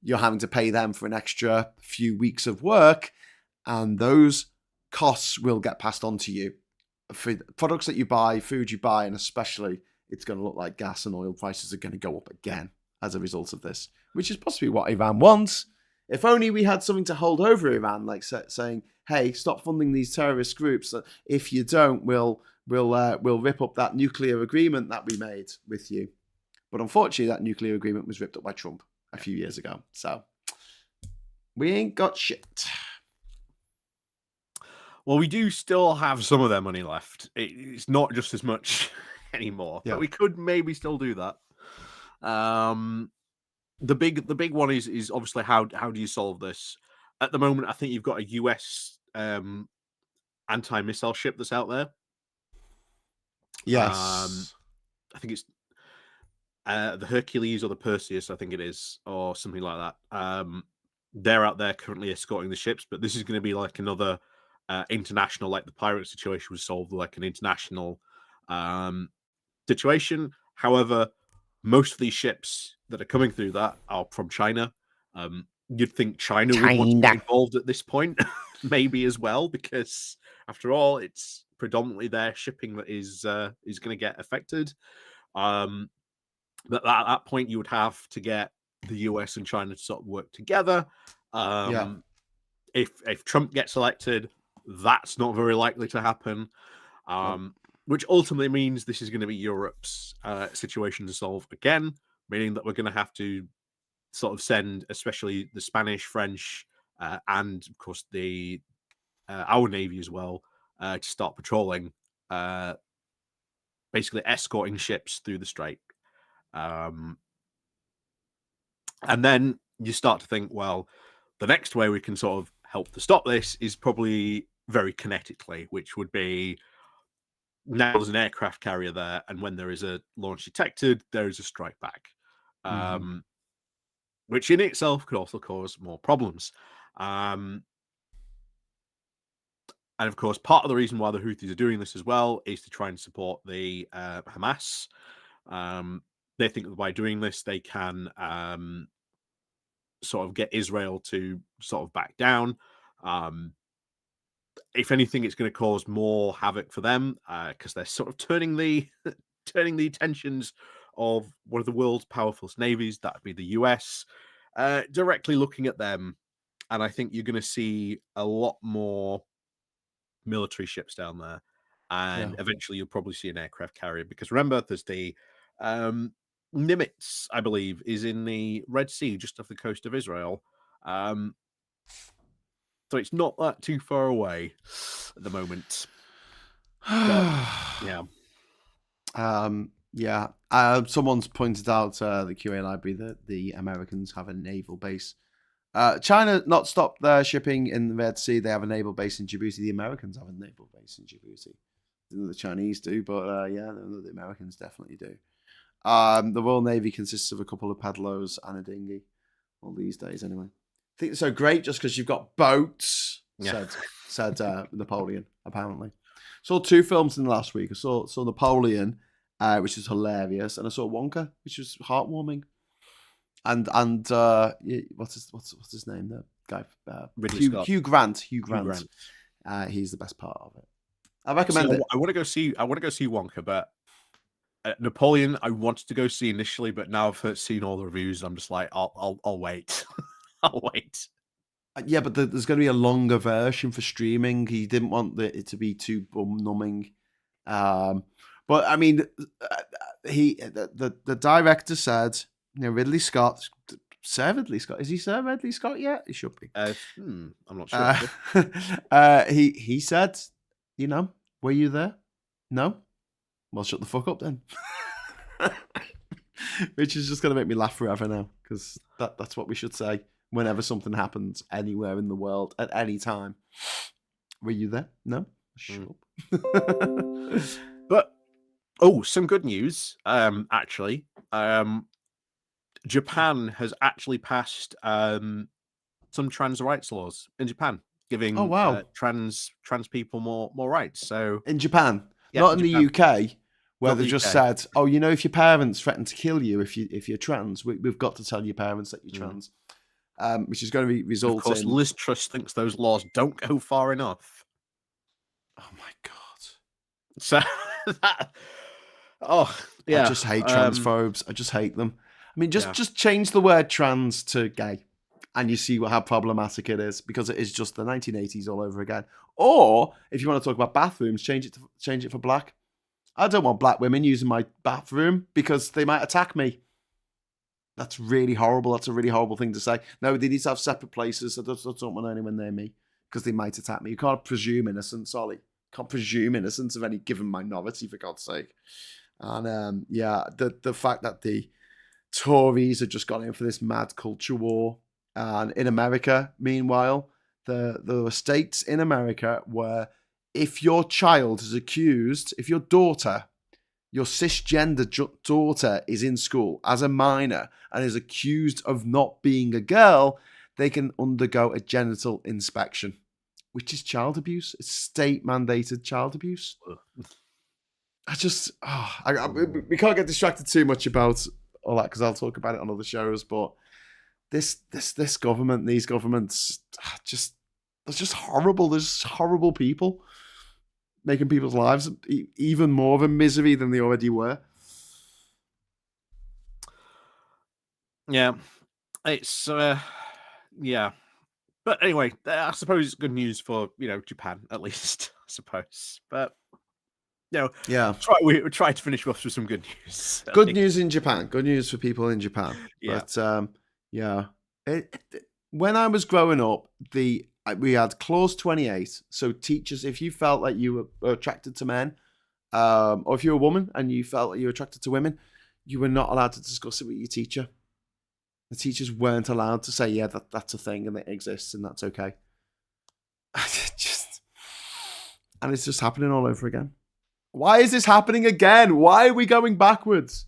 You're having to pay them for an extra few weeks of work, and those costs will get passed on to you. For products that you buy, food you buy, and especially it's going to look like gas and oil prices are going to go up again as a result of this, which is possibly what Iran wants. If only we had something to hold over Iran, like saying, "Hey, stop funding these terrorist groups. If you don't, we'll rip up that nuclear agreement that we made with you." But unfortunately, that nuclear agreement was ripped up by Trump a few years ago. So we ain't got shit. Well, we do still have some of their money left. It's not just as much anymore, but we could maybe still do that. The big one is obviously how do you solve this? At the moment, I think you've got a US anti-missile ship that's out there. Yes. I think it's the Hercules or the Perseus, I think it is, or something like that. They're out there currently escorting the ships, but this is going to be like another international, like the pirate situation was solved, like an international situation. However, most of these ships that are coming through that are from China. You'd think China would want to get involved at this point, maybe as well, because after all, it's predominantly their shipping that is going to get affected. But at that point, you would have to get the US and China to sort of work together. If Trump gets elected, that's not very likely to happen. Which ultimately means this is going to be Europe's situation to solve again, meaning that we're going to have to sort of send, especially the Spanish, French, and of course the our Navy as well, to start patrolling, basically escorting ships through the strait. And then you start to think, well, the next way we can sort of help to stop this is probably very kinetically, which would be now there's an aircraft carrier there, and when there is a launch detected, there is a strike back, which in itself could also cause more problems. And of course, part of the reason why the Houthis are doing this as well is to try and support the Hamas. They think that by doing this, they can sort of get Israel to sort of back down. If anything, it's going to cause more havoc for them because they're sort of turning the attentions of one of the world's powerfulest navies, that would be the US, directly looking at them. And I think you're going to see a lot more military ships down there. And eventually you'll probably see an aircraft carrier, because remember, there's the Nimitz, I believe, is in the Red Sea, just off the coast of Israel. So it's not that too far away at the moment. But, someone's pointed out the QA library that the Americans have a naval base. China not stopped their shipping in the Red Sea. They have a naval base in Djibouti. The Americans have a naval base in Djibouti. I don't know the Chinese do, but the Americans definitely do. The Royal Navy consists of a couple of pedlos and a dinghy. Well, these days, anyway. I think they're so great just because you've got boats Yeah. said Napoleon, apparently. Saw 2 films in the last week. I saw Napoleon, which was hilarious, and I saw Wonka, which was heartwarming. And what's his name? The guy, Ridley Hugh, Scott. Hugh Grant. Hugh Hugh Grant. Grant. He's the best part of it. I recommend it. I want to go see Wonka, but Napoleon I wanted to go see initially, but now I've seen all the reviews. I'm just like, I'll wait. I'll wait. Yeah, but there's going to be a longer version for streaming. He didn't want it to be too bum numbing. But I mean, the director said, Ridley Scott, Sir Ridley Scott. Is he Sir Ridley Scott yet? He should be. I'm not sure. He said, were you there? No? Well, shut the fuck up then. Which is just going to make me laugh forever now, because that's what we should say whenever something happens anywhere in the world at any time. Were you there? No? Shut up. But, some good news, actually. Japan has actually passed some trans rights laws in Japan, giving trans people more rights. So in Japan, yeah, not in the UK, where Not they the just UK. said, if your parents threaten to kill you if you're trans, we've got to tell your parents that you're trans, which is going to result Of course, in. Liz Truss thinks those laws don't go far enough. Oh my god! So, yeah, I just hate transphobes. I just hate them. I mean, just change the word trans to gay, and you see how problematic it is, because it is just the 1980s all over again. Or if you want to talk about bathrooms, change it for black. I don't want black women using my bathroom because they might attack me. That's really horrible. That's a really horrible thing to say. No, they need to have separate places. I don't want anyone near me because they might attack me. You can't presume innocence, Ollie. You can't presume innocence of any given minority, for God's sake. And the fact that the Tories have just gone in for this mad culture war. And in America, meanwhile, there are states in America where if your child is accused, if your cisgender daughter is in school as a minor and is accused of not being a girl, they can undergo a genital inspection, which is child abuse. It's state-mandated child abuse. We can't get distracted too much about all that because I'll talk about it on other shows, but this government, these governments, they're just horrible. They're just horrible people, making people's lives even more of a misery than they already were. Yeah, it's yeah. But anyway, I suppose it's good news for Japan at least. I suppose, but we try to finish off with some good news. Good news in Japan. Good news for people in Japan. Yeah. But when I was growing up, we had clause 28. So teachers, if you felt like you were attracted to men, or if you're a woman and you felt like you were attracted to women, you were not allowed to discuss it with your teacher. The teachers weren't allowed to say, yeah, that's a thing and it exists and that's okay. And it's just happening all over again. Why is this happening again? Why are we going backwards?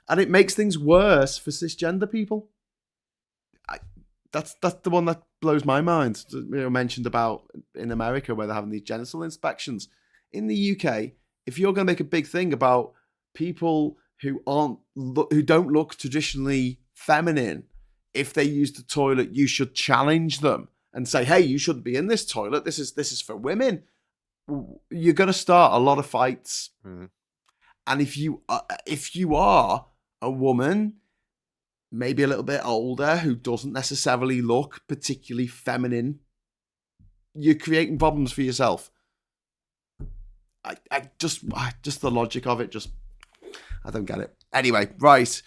And it makes things worse for cisgender people. That's the one that blows my mind. Mentioned about in America where they're having these genital inspections. In the UK, if you're going to make a big thing about people who don't look traditionally feminine, if they use the toilet, you should challenge them and say, "Hey, you shouldn't be in this toilet. This is for women." You're going to start a lot of fights. Mm. And if you are a woman, maybe a little bit older, who doesn't necessarily look particularly feminine, you're creating problems for yourself. I just the logic of it, I don't get it. Anyway, right.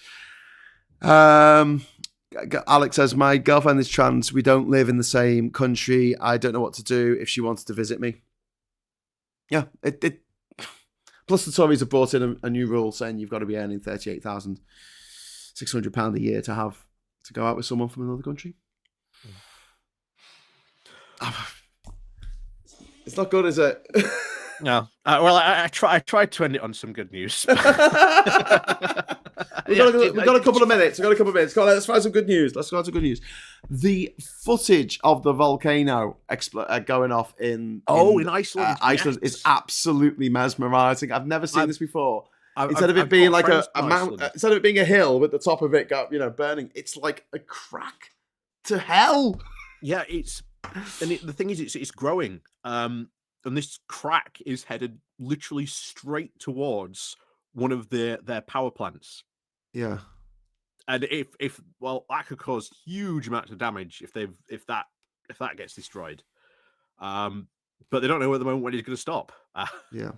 Alex says, my girlfriend is trans. We don't live in the same country. I don't know what to do if she wanted to visit me. Yeah, it. Plus, the Tories have brought in a new rule saying you've got to be earning £38,600 a year to go out with someone from another country. It's not good, is it? No. Well, I tried to end it on some good news. We've got a couple of minutes. Come on, let's find some good news. The footage of the volcano going off in Iceland. Iceland is absolutely mesmerizing. I've never seen this before. Instead of it I've being got like a friends mountain, from instead of it being a hill with the top of it burning, it's like a crack to hell. Yeah, the thing is, it's growing. And this crack is headed literally straight towards one of their power plants. Yeah. And if that could cause huge amounts of damage if that gets destroyed. But they don't know at the moment when it's going to stop. Yeah.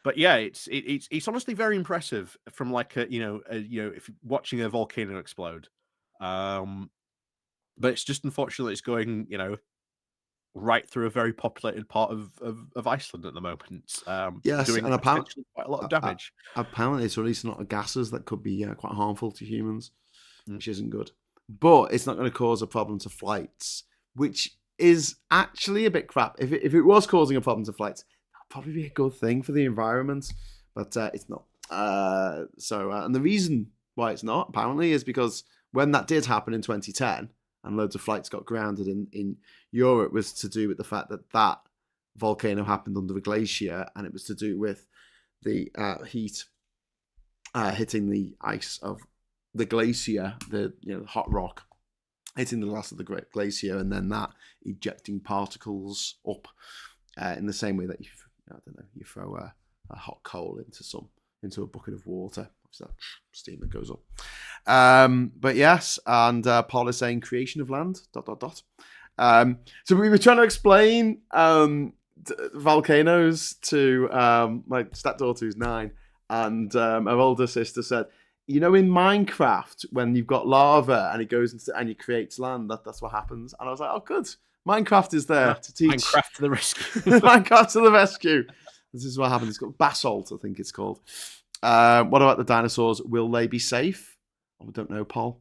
But yeah, it's honestly very impressive from like if watching a volcano explode. But it's just unfortunately it's going right through a very populated part of Iceland at the moment. Yes, doing and potentially quite a lot of damage. Apparently, it's releasing a lot of gases that could be quite harmful to humans, which isn't good. But it's not going to cause a problem to flights, which is actually a bit crap. If it was causing a problem to flights, that'd probably be a good thing for the environment, but it's not. And the reason why it's not, apparently, is because when that did happen in 2010, and loads of flights got grounded in Europe, was to do with the fact that volcano happened under a glacier, and it was to do with the heat hitting the ice of the glacier, the hot rock hitting the last of the great glacier, and then that ejecting particles up in the same way that you throw a hot coal into a bucket of water. So steam that goes up. But yes, and Paul is saying creation of land, ... So we were trying to explain volcanoes to my stepdaughter who's 9, and her older sister said, in Minecraft, when you've got lava and it goes into, and it creates land, that's what happens. And I was like, oh, good. Minecraft is there to teach. Minecraft to the rescue. Minecraft to the rescue. This is what happens. It's called basalt, I think it's called. What about the dinosaurs? Will they be safe? I don't know, Paul.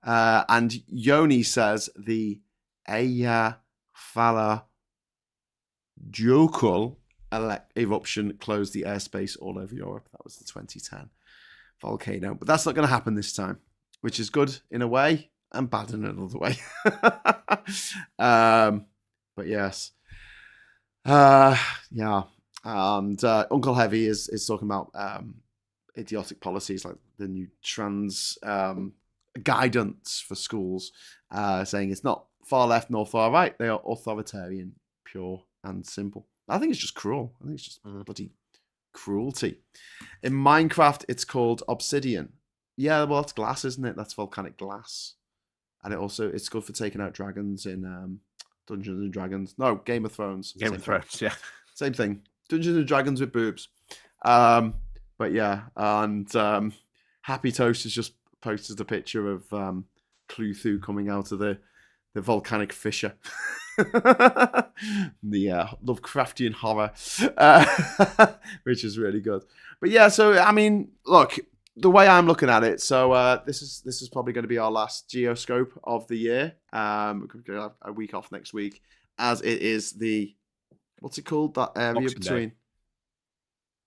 And Yoni says the Eyjafjallajökull eruption closed the airspace all over Europe. That was the 2010 volcano. But that's not going to happen this time, which is good in a way and bad in another way. But yes. Yeah. And Uncle Heavy is talking about idiotic policies like the new trans guidance for schools, saying it's not far left nor far right. They are authoritarian, pure and simple. I think it's just cruel. I think it's just bloody cruelty. In Minecraft, it's called obsidian. Yeah, well, that's glass, isn't it? That's volcanic glass. And it's good for taking out dragons in Dungeons and Dragons. No, Game of Thrones. Game of Thrones, yeah. Same thing. Dungeons and Dragons with boobs. But yeah, and Happy Toast has just posted a picture of Cthulhu coming out of the volcanic fissure. The Lovecraftian horror, which is really good. But yeah, so I mean, look, the way I'm looking at it, so this is probably going to be our last Geoscope of the year. We're going to have a week off next week, as it is the what's it called? That area Boxing between. Day.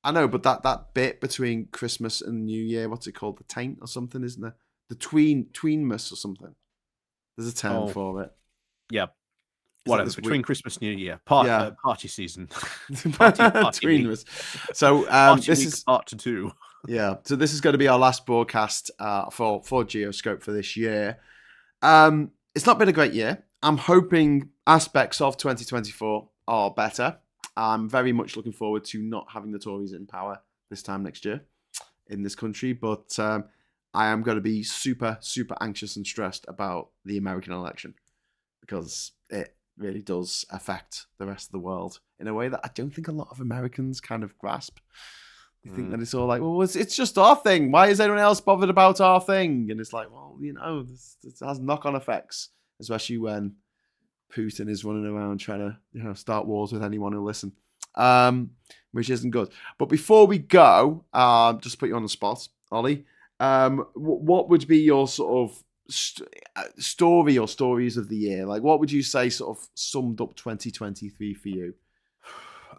I know, but that bit between Christmas and New Year, what's it called? The taint or something, isn't there? The tweenmas or something. There's a term for it. Yeah. Whatever, between Christmas and New Year. Party season. party tweenmas. So this is part 2. Yeah. So this is going to be our last broadcast for Geoscope for this year. It's not been a great year. I'm hoping aspects of 2024 are better. I'm very much looking forward to not having the Tories in power this time next year in this country, but I am going to be super, super anxious and stressed about the American election because it really does affect the rest of the world in a way that I don't think a lot of Americans kind of grasp. They think that it's all like, well, it's just our thing. Why is anyone else bothered about our thing? And it's like, well, this has knock-on effects, especially when Putin is running around trying to, start wars with anyone who'll listen, which isn't good. But before we go, just put you on the spot, Ollie. What would be your sort of story or stories of the year? Like, what would you say sort of summed up 2023 for you?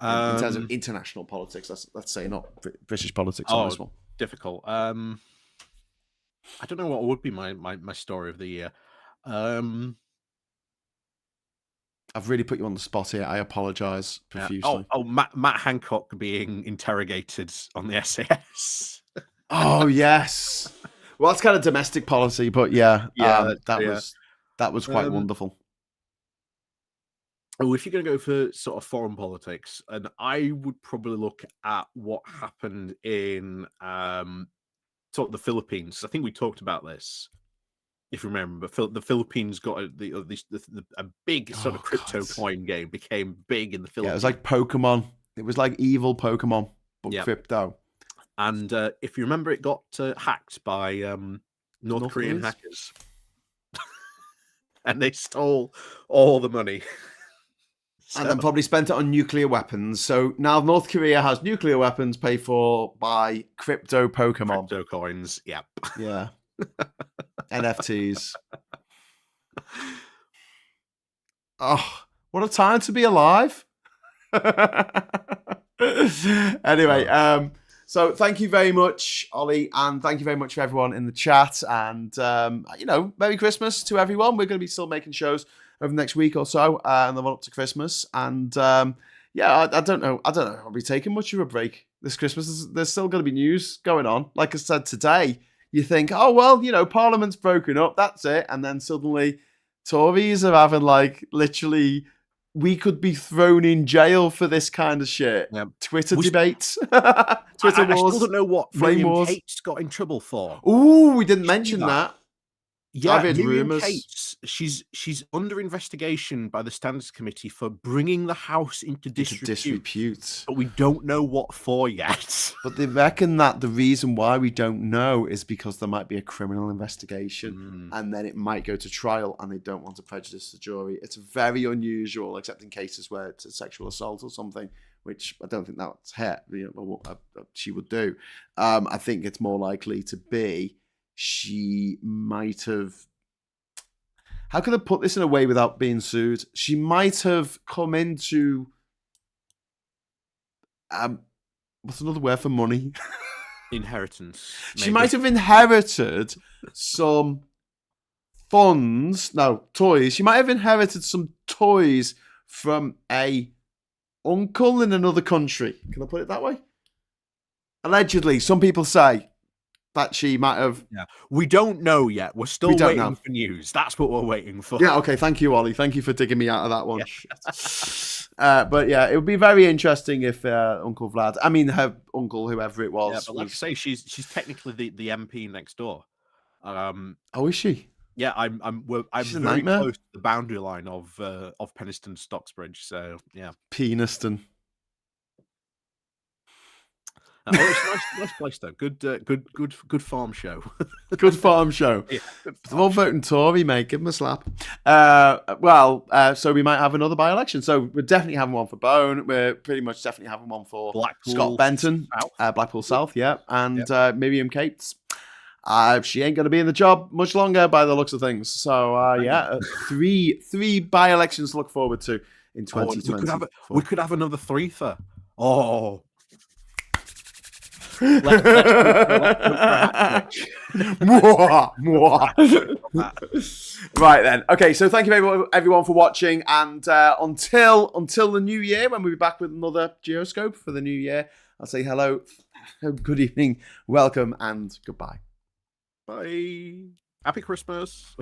in terms of international politics. Let's say not British politics on this one. Difficult. I don't know what would be my story of the year. I've really put you on the spot here. I apologise profusely. Matt Hancock being interrogated on the SAS. Oh yes. Well, that's kind of domestic policy, but that was quite wonderful. Oh, if you're going to go for sort of foreign politics, and I would probably look at what happened in sort of the Philippines. I think we talked about this. If you remember, the Philippines got a big sort of crypto coin game became big in the Philippines. Yeah, it was like Pokemon. It was like evil Pokemon, but crypto. And if you remember, it got hacked by North Korean hackers, and they stole all the money. And then probably spent it on nuclear weapons. So now North Korea has nuclear weapons paid for by crypto Pokemon. Crypto coins, yep. Yeah. NFTs. Oh, what a time to be alive. Anyway, so thank you very much, Ollie, and thank you very much for everyone in the chat. And, Merry Christmas to everyone. We're going to be still making shows over the next week or so, and then up to Christmas. And, I don't know. I'll be taking much of a break this Christmas. There's still going to be news going on. Like I said today, you think, oh, well, Parliament's broken up, that's it. And then suddenly Tories are having, literally, we could be thrown in jail for this kind of shit. Yep. Twitter debates. Twitter wars. I still don't know what Miriam Cates got in trouble for. Ooh, we didn't mention that. Yeah, I've heard Miriam rumours. Cates, she's under investigation by the Standards Committee for bringing the House into disrepute. But we don't know what for yet. But they reckon that the reason why we don't know is because there might be a criminal investigation and then it might go to trial and they don't want to prejudice the jury. It's very unusual, except in cases where it's a sexual assault or something, which I don't think that's her, she would do. I think it's more likely to be she might have... How can I put this in a way without being sued? She might have come into... what's another word for money? Inheritance. She might have inherited some funds. No, toys. She might have inherited some toys from a uncle in another country. Can I put it that way? Allegedly, some people say that she might have... Yeah. We don't know yet. We're still waiting for news. That's what we're waiting for. Yeah, okay. Thank you, Ollie. Thank you for digging me out of that one. Yeah. But yeah, it would be very interesting if Uncle Vlad... I mean, her uncle, whoever it was... Yeah, but like I say, she's technically the MP next door. Oh, is she? Yeah, I'm very close to the boundary line of Penistone Stocksbridge. So yeah, Peniston. It's a nice place though. Good farm show. Good farm show. Yeah, they're all voting Tory, mate. Give them a slap. So we might have another by-election. So we're definitely having one for Bone. We're pretty much definitely having one for Blackpool Scott Benton, Blackpool South, yeah, and Miriam Cates. She ain't going to be in the job much longer by the looks of things. So three by-elections to look forward to in 2020. We could have another threefer. Oh. Right then. Okay, so thank you everyone for watching, and until the new year, when we'll be back with another Geoscope for the new year, I'll say hello, good evening, welcome, and goodbye. Bye. Happy Christmas.